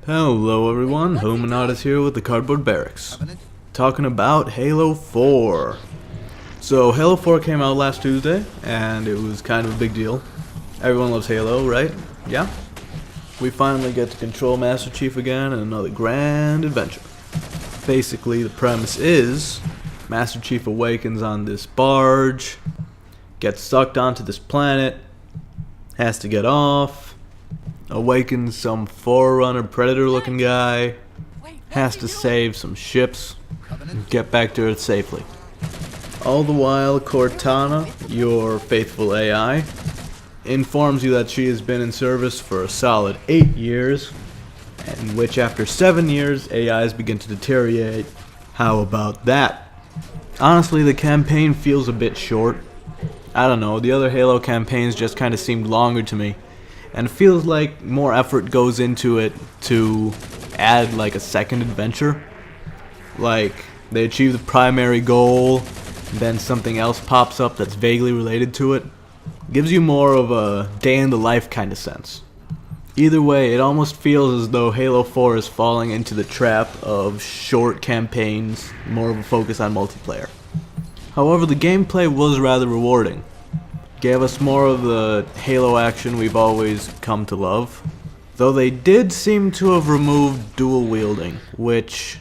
Hello everyone, Helluminatus here with the Cardboardbarracks, talking about Halo 4. So Halo 4 came out last Tuesday, and it was kind of a big deal. Everyone loves Halo, right? Yeah? We finally get to control Master Chief again in another grand adventure. Basically, the premise is, Master Chief awakens on this barge, gets sucked onto this planet, has to get off, awakens some Forerunner Predator looking guy, has to save some ships, and get back to Earth safely. All the while, Cortana, your faithful AI, informs you that she has been in service for a solid 8 years, in which after 7 years, AIs begin to deteriorate. How about that? Honestly, the campaign feels a bit short. I don't know, the other Halo campaigns just kind of seemed longer to me. And it feels like more effort goes into it to add like a second adventure. Like, they achieve the primary goal, then something else pops up that's vaguely related to it. Gives you more of a day in the life kind of sense. Either way, it almost feels as though Halo 4 is falling into the trap of short campaigns, more of a focus on multiplayer. However, the gameplay was rather rewarding. Gave us more of the Halo action we've always come to love. Though they did seem to have removed dual wielding, which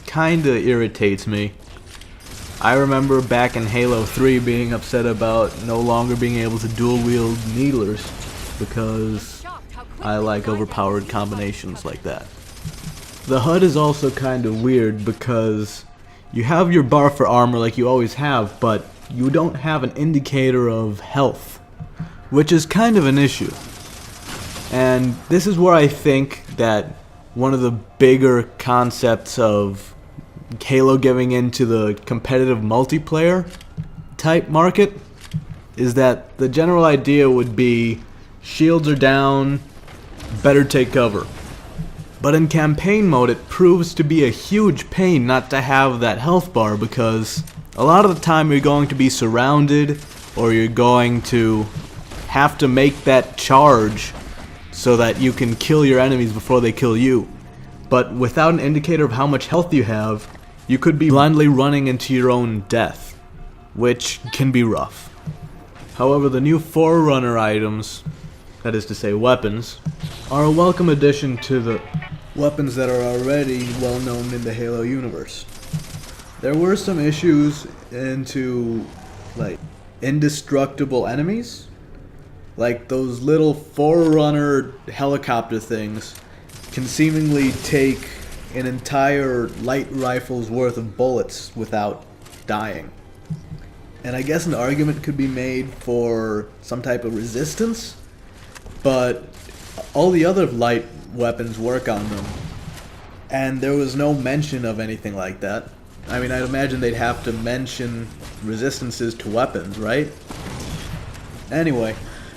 kinda irritates me. I remember back in Halo 3 being upset about no longer being able to dual wield needlers because I like overpowered combinations like that. The HUD is also kinda weird because you have your bar for armor like you always have, but you don't have an indicator of health, which is kind of an issue. And this is where I think that one of the bigger concepts of Halo giving into the competitive multiplayer type market is that the general idea would be shields are down, better take cover. But in campaign mode it proves to be a huge pain not to have that health bar because a lot of the time you're going to be surrounded or you're going to have to make that charge so that you can kill your enemies before they kill you. But without an indicator of how much health you have, you could be blindly running into your own death, which can be rough. However, the new Forerunner items, that is to say weapons, are a welcome addition to the weapons that are already well known in the Halo universe. There were some issues into, like, indestructible enemies. Like, those little Forerunner helicopter things can seemingly take an entire light rifle's worth of bullets without dying. And I guess an argument could be made for some type of resistance, but all the other light weapons work on them. And there was no mention of anything like that. I mean, I'd imagine they'd have to mention resistances to weapons, right? Anyway,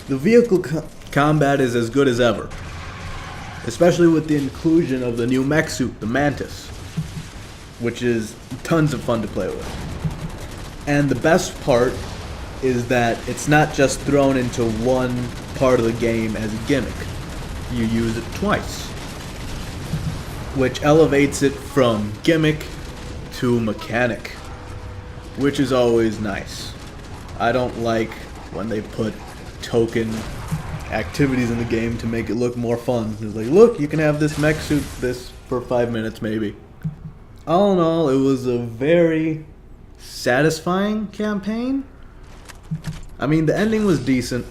the vehicle combat is as good as ever. Especially with the inclusion of the new mech suit, the Mantis. Which is tons of fun to play with. And the best part is that it's not just thrown into one part of the game as a gimmick. You use it twice. Which elevates it from gimmick to mechanic, which is always nice. I don't like when they put token activities in the game to make it look more fun. It's like, look, you can have this mech suit this for 5 minutes maybe. All in all, it was a very satisfying campaign. I mean, the ending was decent,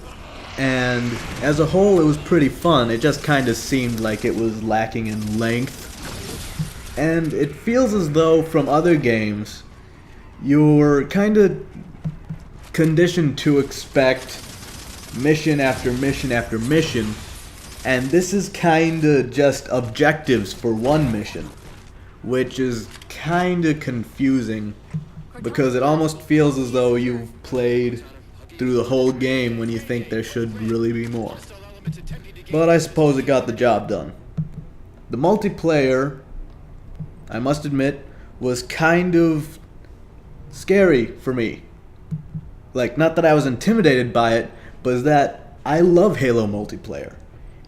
and as a whole it was pretty fun. It just kinda seemed like it was lacking in length. And it feels as though from other games, you're kind of conditioned to expect mission after mission after mission, and this is kind of just objectives for one mission, which is kind of confusing because it almost feels as though you've played through the whole game when you think there should really be more. But I suppose it got the job done. The multiplayer, I must admit, was kind of scary for me. Like, not that I was intimidated by it, but that I love Halo multiplayer.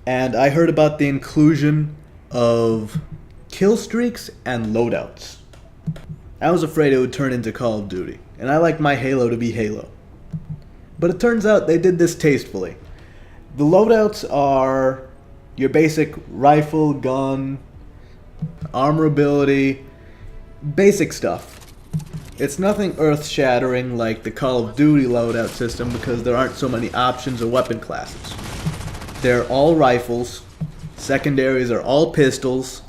And I heard about the inclusion of kill streaks and loadouts. I was afraid it would turn into Call of Duty, and I like my Halo to be Halo. But it turns out they did this tastefully. The loadouts are your basic rifle, gun, armor ability, basic stuff. It's nothing earth-shattering like the Call of Duty loadout system because there aren't so many options or weapon classes. They're all rifles, secondaries are all pistols,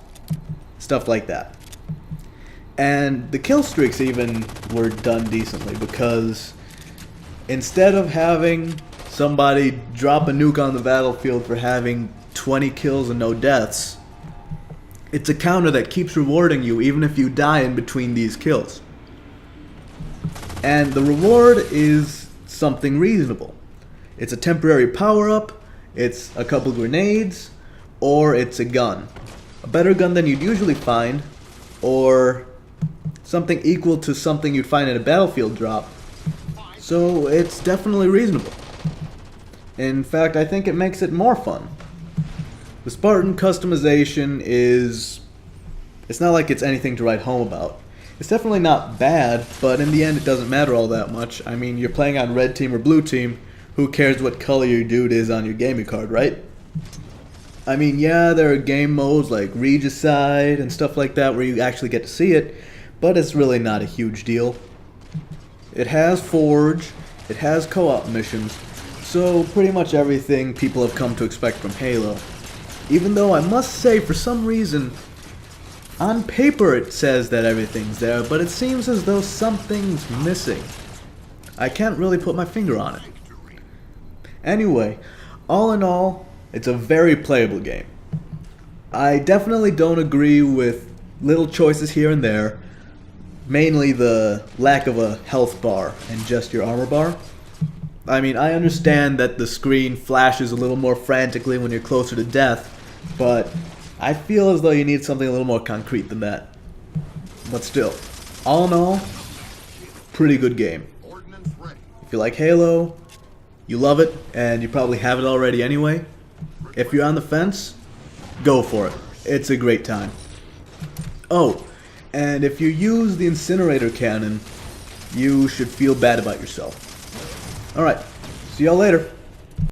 stuff like that. And the kill streaks even were done decently because instead of having somebody drop a nuke on the battlefield for having 20 kills and no deaths, it's a counter that keeps rewarding you even if you die in between these kills. And the reward is something reasonable. It's a temporary power-up, it's a couple grenades, or it's a gun. A better gun than you'd usually find, or something equal to something you'd find in a battlefield drop. So it's definitely reasonable. In fact, I think it makes it more fun. The Spartan customization it's not like it's anything to write home about. It's definitely not bad, but in the end it doesn't matter all that much. I mean, you're playing on red team or blue team, who cares what color your dude is on your gaming card, right? I mean, yeah, there are game modes like Regicide and stuff like that where you actually get to see it, but it's really not a huge deal. It has Forge, it has co-op missions, so pretty much everything people have come to expect from Halo. Even though I must say, for some reason, on paper it says that everything's there, but it seems as though something's missing. I can't really put my finger on it. Anyway, all in all, it's a very playable game. I definitely don't agree with little choices here and there, mainly the lack of a health bar and just your armor bar. I mean, I understand that the screen flashes a little more frantically when you're closer to death, but I feel as though you need something a little more concrete than that. But still, all in all, pretty good game. If you like Halo, you love it, and you probably have it already anyway. If you're on the fence, go for it. It's a great time. Oh, and if you use the incinerator cannon, you should feel bad about yourself. Alright, see y'all later.